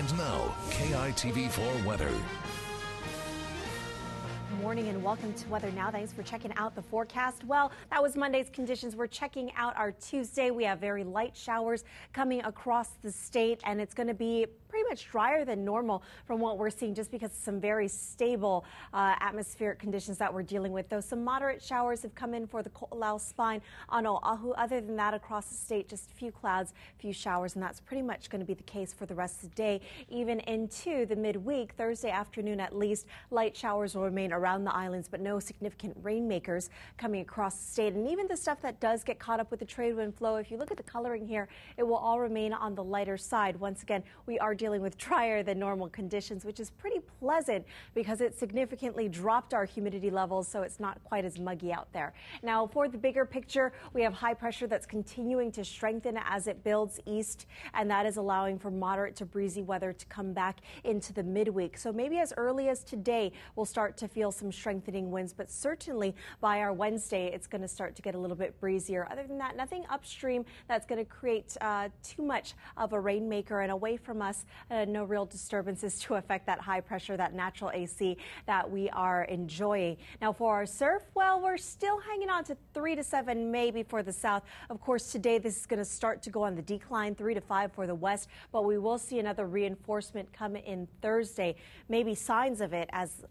And now, KITV4 weather. Morning and welcome to Weather Now. Thanks for checking out the forecast. Well, that was Monday's conditions. We're checking out our Tuesday. We have very light showers coming across the state, and it's going to be pretty much drier than normal from what we're seeing, just because of some very stable atmospheric conditions that we're dealing with. Though some moderate showers have come in for the Ko'olau spine on Oahu. Other than that, across the state, just a few clouds, a few showers, and that's pretty much going to be the case for the rest of the day, even into the midweek. Thursday afternoon, at least, light showers will remain around the islands, but no significant rainmakers coming across the state. And even the stuff that does get caught up with the trade wind flow, if you look at the coloring here, it will all remain on the lighter side. Once again, we are dealing with drier than normal conditions, which is pretty pleasant because it significantly dropped our humidity levels, so it's not quite as muggy out there. Now, for the bigger picture, we have high pressure that's continuing to strengthen as it builds east, and that is allowing for moderate to breezy weather to come back into the midweek. So maybe as early as today, we'll start to feel some strengthening winds, but certainly by our Wednesday, it's going to start to get a little bit breezier. Other than that, nothing upstream that's going to create too much of a rainmaker, and away from us, no real disturbances to affect that high pressure, that natural AC that we are enjoying. Now for our surf, well, we're still hanging on to 3 to 7 maybe for the south. Of course, today this is going to start to go on the decline, 3 to 5 for the west, but we will see another reinforcement come in Thursday. Maybe signs of it as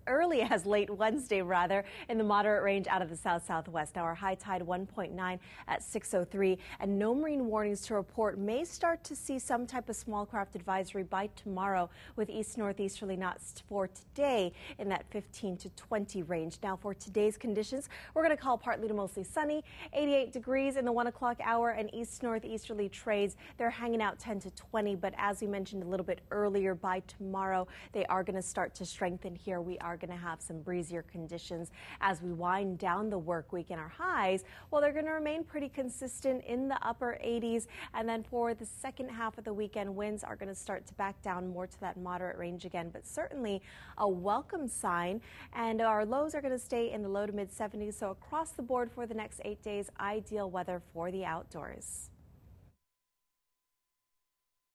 early as late Wednesday, rather, in the moderate range out of the south-southwest. Now our high tide 1.9 at 6:03, and no marine warnings to report. May start to see some type of small craft advisory by tomorrow, with east-northeasterly knots for today in that 15 to 20 range. Now for today's conditions, we're going to call partly to mostly sunny, 88 degrees in the 1 o'clock hour, and east-northeasterly trades. They're hanging out 10 to 20, but as we mentioned a little bit earlier, by tomorrow they are going to start to strengthen here. We are going to have some breezier conditions as we wind down the work week, and our highs, well, they're going to remain pretty consistent in the upper 80s. And then for the second half of the weekend, winds are going to start to back down more to that moderate range again, but certainly a welcome sign. And our lows are going to stay in the low to mid 70s. So across the board for the next 8 days, ideal weather for the outdoors.